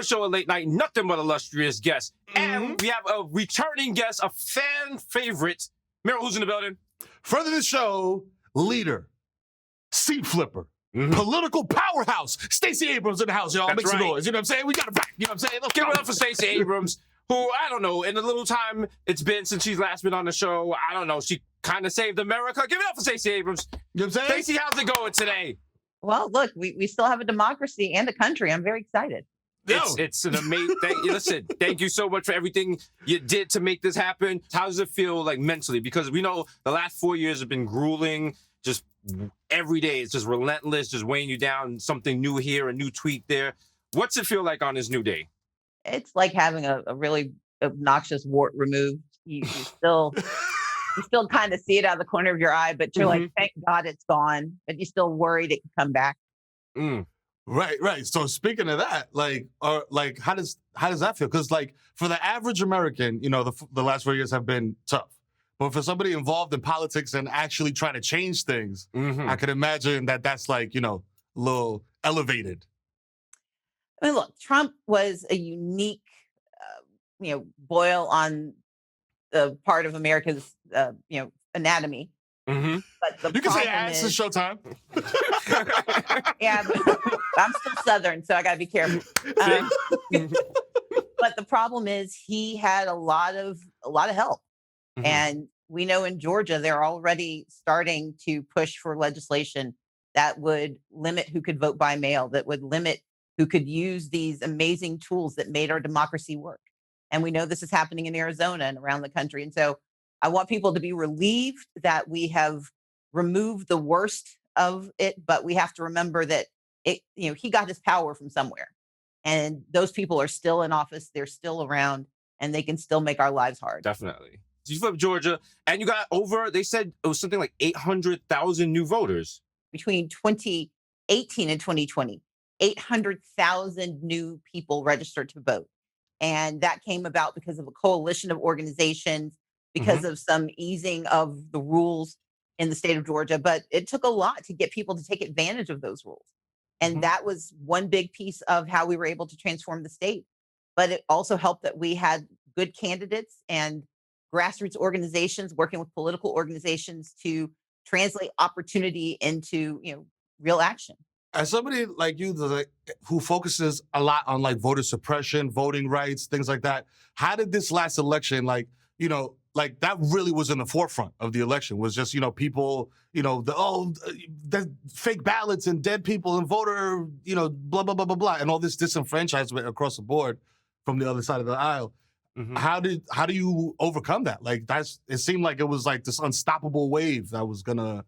one show at late night, nothing but illustrious guests. And we have a returning guest, a fan favorite. Mero, who's in the building? Friend of the show, leader, seat flipper, political powerhouse, Stacey Abrams in the house, y'all. That's Make some right. noise. You know what I'm saying? We got it back. You know what I'm saying? Let's Give go. it up for Stacey Abrams, who, I don't know, in the little time it's been since she's last been on the show, I don't know, she kind of saved America. Give it up for Stacey Abrams. You know what I'm saying? Stacey, how's it going today? Well, look, we still have a democracy and a country. I'm very excited. It's an amazing thing. Listen, thank you so much for everything you did to make this happen. How does it feel like mentally? Because we know the last 4 years have been grueling. Just every day, it's just relentless, just weighing you down. Something new here, a new tweet there. What's it feel like on this new day? It's like having a really obnoxious wart removed. You still kind of see it out of the corner of your eye, but you're like, thank God it's gone. But you're still worried it could come back. Right. So speaking of that, how does that feel? Because for the average American, the last 4 years have been tough. But for somebody involved in politics and actually trying to change things, I could imagine that's a little elevated. I mean, look, Trump was a unique, boil on the part of America's, anatomy. But the You can say problem ass is showtime. Yeah, but I'm still Southern, so I got to be careful. But the problem is he had a lot of help. And we know in Georgia, they're already starting to push for legislation that would limit who could vote by mail, that would limit who could use these amazing tools that made our democracy work. And we know this is happening in Arizona and around the country. And so I want people to be relieved that we have removed the worst of it, but we have to remember that he got his power from somewhere. And those people are still in office, they're still around, and they can still make our lives hard. Definitely. So you flipped Georgia, and you got they said it was something like 800,000 new voters. Between 2018 and 2020, 800,000 new people registered to vote. And that came about because of a coalition of organizations, because of some easing of the rules in the state of Georgia. But it took a lot to get people to take advantage of those rules. And that was one big piece of how we were able to transform the state. But it also helped that we had good candidates and grassroots organizations working with political organizations to translate opportunity into, real action. As somebody like you who focuses a lot on voter suppression, voting rights, things like that, how did this last election, that really was in the forefront of the election, was just, people, the fake ballots and dead people and voter, blah, blah, blah, blah, blah, and all this disenfranchisement across the board from the other side of the aisle. How do you overcome that? It seemed like it was this unstoppable wave that was gonna.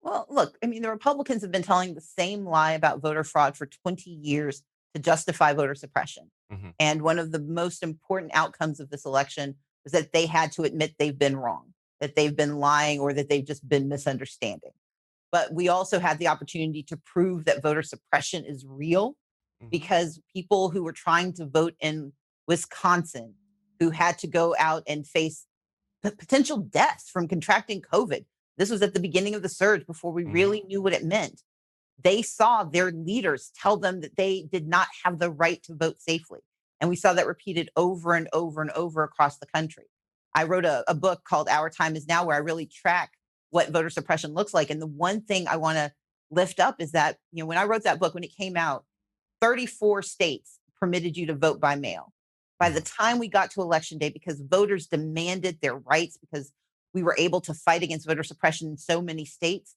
Well, look, I mean, the Republicans have been telling the same lie about voter fraud for 20 years to justify voter suppression. And one of the most important outcomes of this election was that they had to admit they've been wrong, that they've been lying, or that they've just been misunderstanding. But we also had the opportunity to prove that voter suppression is real, because people who were trying to vote in Wisconsin, who had to go out and face potential deaths from contracting COVID. This was at the beginning of the surge before we really knew what it meant. They saw their leaders tell them that they did not have the right to vote safely. And we saw that repeated over and over and over across the country. I wrote a book called Our Time Is Now, where I really track what voter suppression looks like. And the one thing I want to lift up is that, when I wrote that book, when it came out, 34 states permitted you to vote by mail. By the time we got to election day, because voters demanded their rights, because we were able to fight against voter suppression in so many states,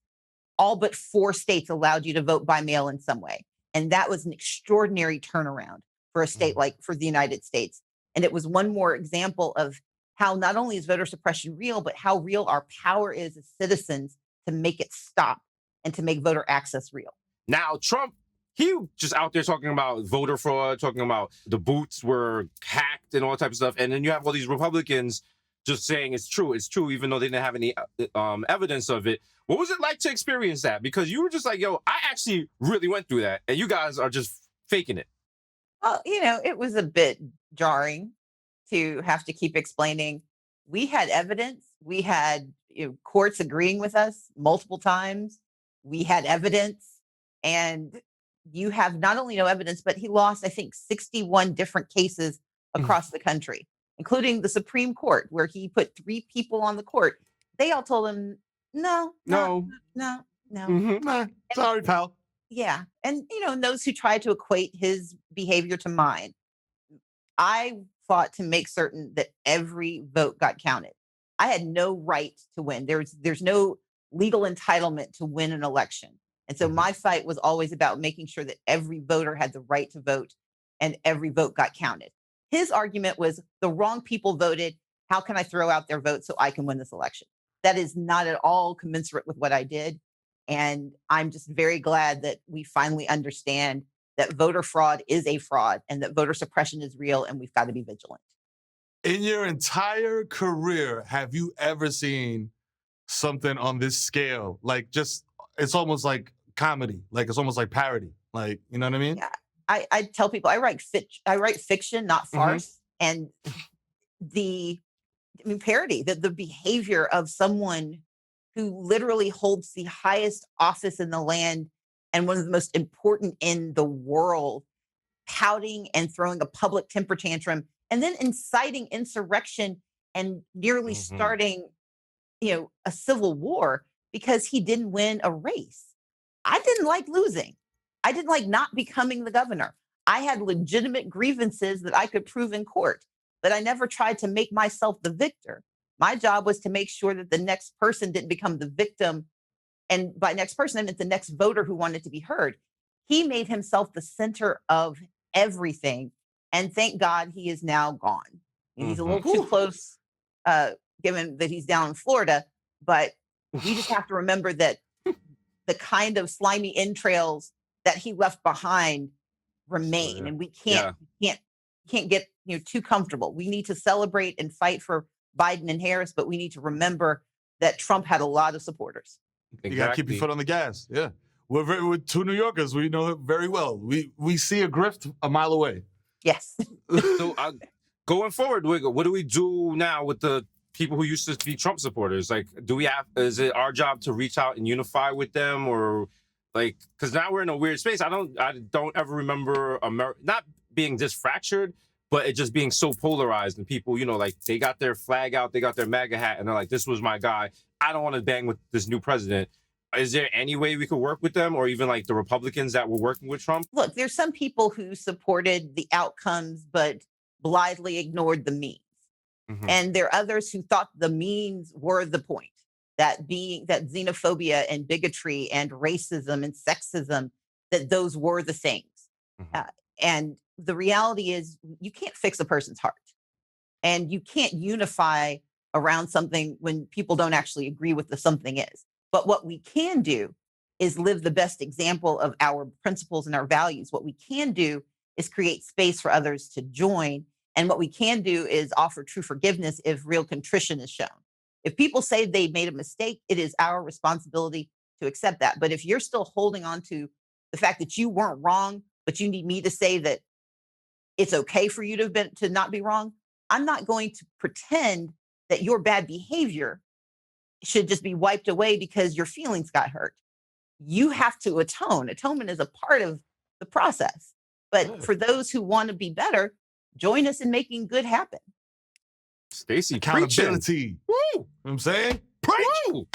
all but 4 states allowed you to vote by mail in some way. And that was an extraordinary turnaround for a state for the United States. And it was one more example of how not only is voter suppression real, but how real our power is as citizens to make it stop and to make voter access real. Now, Trump, he just out there talking about voter fraud, talking about the boots were hacked and all types of stuff. And then you have all these Republicans just saying it's true, even though they didn't have any evidence of it. What was it like to experience that? Because you were just like, yo, I actually really went through that, and you guys are just faking it. Well, it was a bit jarring to have to keep explaining. We had evidence. We had courts agreeing with us multiple times. We had evidence. And you have not only no evidence, but he lost, I think, 61 different cases across the country, including the Supreme Court, where he put 3 people on the court. They all told him, no. Nah, sorry, pal. Yeah. And, and those who try to equate his behavior to mine, I fought to make certain that every vote got counted. I had no right to win. There's no legal entitlement to win an election. And so my fight was always about making sure that every voter had the right to vote and every vote got counted. His argument was the wrong people voted. How can I throw out their vote so I can win this election? That is not at all commensurate with what I did. And I'm just very glad that we finally understand that voter fraud is a fraud and that voter suppression is real and we've got to be vigilant. In your entire career, have you ever seen something on this scale? Like, just, it's almost like comedy. Like, it's almost like parody. Like, you know what I mean? Yeah. I tell people I write fiction, not farce. And parody, the behavior of someone who literally holds the highest office in the land and one of the most important in the world, pouting and throwing a public temper tantrum and then inciting insurrection and nearly starting, a civil war because he didn't win a race. I didn't like losing. I didn't like not becoming the governor. I had legitimate grievances that I could prove in court, but I never tried to make myself the victor. My job was to make sure that the next person didn't become the victim. And by next person, I meant the next voter who wanted to be heard. He made himself the center of everything. And thank God he is now gone. He's a little too close, given that he's down in Florida. But we just have to remember that the kind of slimy entrails that he left behind remain. And we can't get too comfortable. We need to celebrate and fight for Biden and Harris, but we need to remember that Trump had a lot of supporters. Exactly. You got to keep your foot on the gas. Yeah. We're 2 New Yorkers. We know it very well. We see a grift a mile away. Yes. So going forward, what do we do now with the people who used to be Trump supporters? Like, is it our job to reach out and unify with them, or like, because now we're in a weird space. I don't ever remember not being just fractured, but it just being so polarized, and people, like, they got their flag out, they got their MAGA hat, and they're like, this was my guy. I don't want to bang with this new president. Is there any way we could work with them, or even like the Republicans that were working with Trump? Look, there's some people who supported the outcomes, but blithely ignored the means. And there are others who thought the means were the point, that xenophobia and bigotry and racism and sexism, that those were the things. And the reality is you can't fix a person's heart, and you can't unify around something when people don't actually agree with the something is. But what we can do is live the best example of our principles and our values. What we can do is create space for others to join. And what we can do is offer true forgiveness if real contrition is shown. If people say they made a mistake, it is our responsibility to accept that. But if you're still holding on to the fact that you weren't wrong, but you need me to say that it's okay for you to not be wrong, I'm not going to pretend that your bad behavior should just be wiped away because your feelings got hurt. You have to atone. Atonement is a part of the process. But for those who want to be better, join us in making good happen. Stacey, accountability. Woo! You know what I'm saying? Preach! Woo!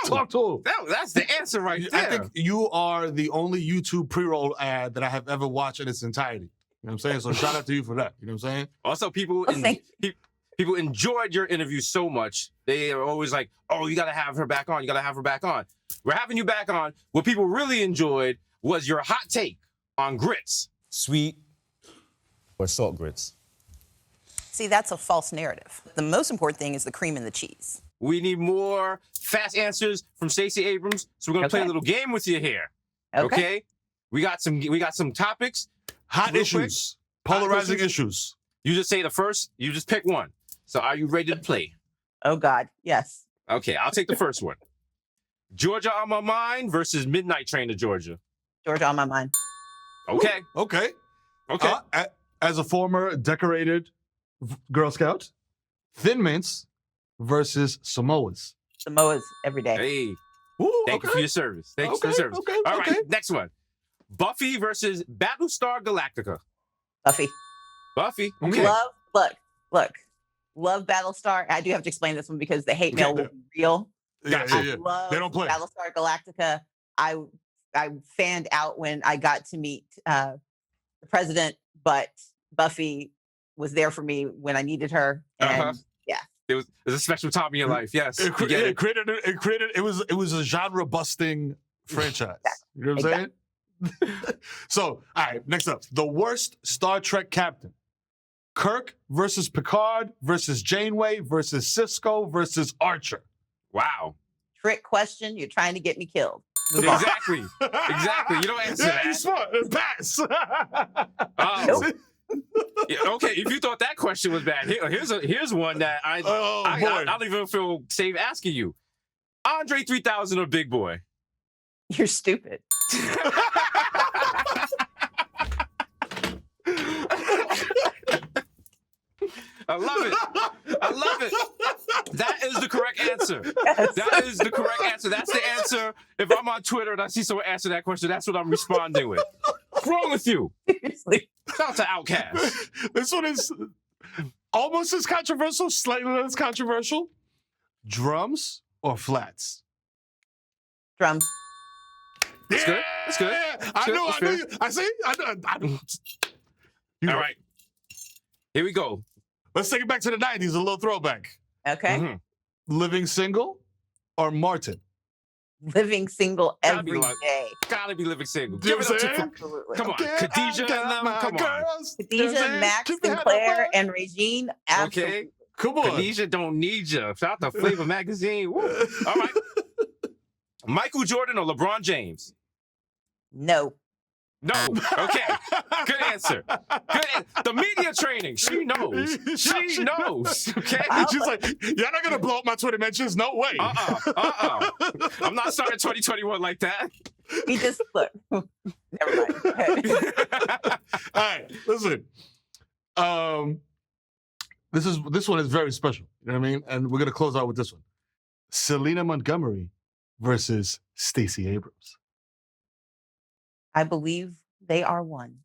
Talk to him. That's the answer right there. I think you are the only YouTube pre-roll ad that I have ever watched in its entirety. You know what I'm saying? So shout out to you for that. You know what I'm saying? Also, people enjoyed your interview so much. They are always like, oh, you got to have her back on. You got to have her back on. We're having you back on. What people really enjoyed was your hot take on grits. Sweet or salt grits? See, that's a false narrative. The most important thing is the cream and the cheese. We need more fast answers from Stacey Abrams. So we're going to play a little game with you here. Okay? We got some topics. Hot issues. Polarizing issues. You just say the first. You just pick one. So are you ready to play? Oh, God. Yes. Okay, I'll take the first one. Georgia on my mind versus Midnight Train to Georgia. Georgia on my mind. Okay. Okay. Okay. As a former decorated Girl Scout, Thin Mints versus Samoas. Samoas every day. Hey. Ooh, Thank you for your service. Thanks for the service. Okay. All right, next one. Buffy versus Battlestar Galactica. Buffy. Buffy. Okay. Love Battlestar. I do have to explain this one because the hate mail will be real. Yeah, Gotcha. yeah, yeah. Love They don't play. Battlestar Galactica. I fanned out when I got to meet the president, but Buffy was there for me when I needed her. And yeah, It was a special time in your life. Yes. It You get it. created. It was a genre busting franchise. You know what I'm saying? So, all right. Next up, the worst Star Trek captain: Kirk versus Picard versus Janeway versus Cisco versus Archer. Wow. trick question. You're trying to get me killed. Move on. Exactly. Exactly. You don't answer Yeah, you that. smart. Pass. Nope. Yeah, okay, if you thought that question was bad, here's one that I don't even feel safe asking you. Andre 3000 or Big Boy? You're stupid. I love it. I love it. That is the correct answer. Yes. That is the correct answer. That's the answer. If I'm on Twitter and I see someone answer that question, that's what I'm responding with. What's wrong with you? Seriously. Shout out to Outkast. This one is almost as controversial, slightly less controversial. Drums or flats? Drums. That's good. That's good. I good. know. That's I know. fair. I see. I know. All right. Here we go. Let's take it back to the 90s, a little throwback. Okay. Mhm. Living single or Martin? Living single Gotta be every like- day. Gotta be living single. You know Give it what up I'm to saying? Absolutely. Come on, Okay, Khadijah I got and them. my Come on. girls. You know what Khadijah, I'm saying? Max, Keep your head Sinclair, up. and Regine. Absolutely. Okay. Come on. Khadijah don't need you. Shout out to Flavor Magazine. Woo. All right. Michael Jordan or LeBron James? No. No. Okay. Good answer. Good. The media training. She knows. She knows. Okay. She's like, you're not gonna blow up my Twitter mentions. No way. I'm not starting 2021 like that. He just look. Never mind. Go ahead. All right, listen. This one is very special. You know what I mean? And we're gonna close out with this one. Selena Montgomery versus Stacey Abrams. I believe they are one.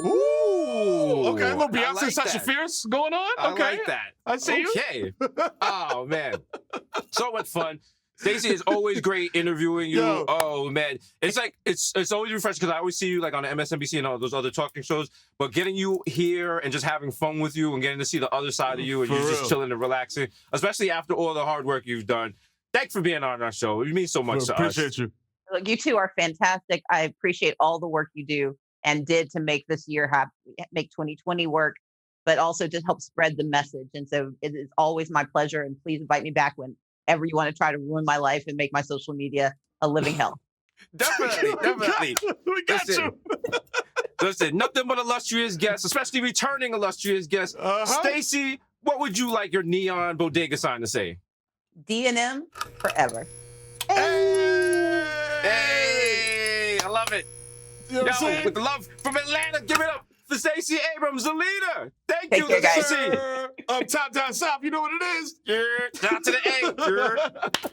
Ooh. Okay, a little I Beyonce, like Sasha that. Fierce going on. I Okay, like that. I see you. Okay. Oh man, so much fun. Stacey is always great interviewing you. Yo. Oh man, it's like it's always refreshing because I always see you like on the MSNBC and all those other talking shows. But getting you here and just having fun with you and getting to see the other side of you and For you real. just chilling and relaxing, especially after all the hard work you've done. Thanks for being on our show. It means so much to us. Appreciate you. Look, you two are fantastic. I appreciate all the work you do and did to make this year make 2020 work, but also to help spread the message. And so it is always my pleasure. And please invite me back whenever you want to try to ruin my life and make my social media a living hell. Definitely, definitely. We got Listen. you. Listen, nothing but illustrious guests, especially returning illustrious guests. Uh-huh. Stacey, what would you like your neon bodega sign to say? D&M forever. Hey, I love it. You know what I'm Yo, saying? with the love from Atlanta, give it up for Stacey Abrams, the leader. Thank Take you, care, guys. Stacey. Up top, down south. You know what it is. Yeah, shout out to the A. Yeah.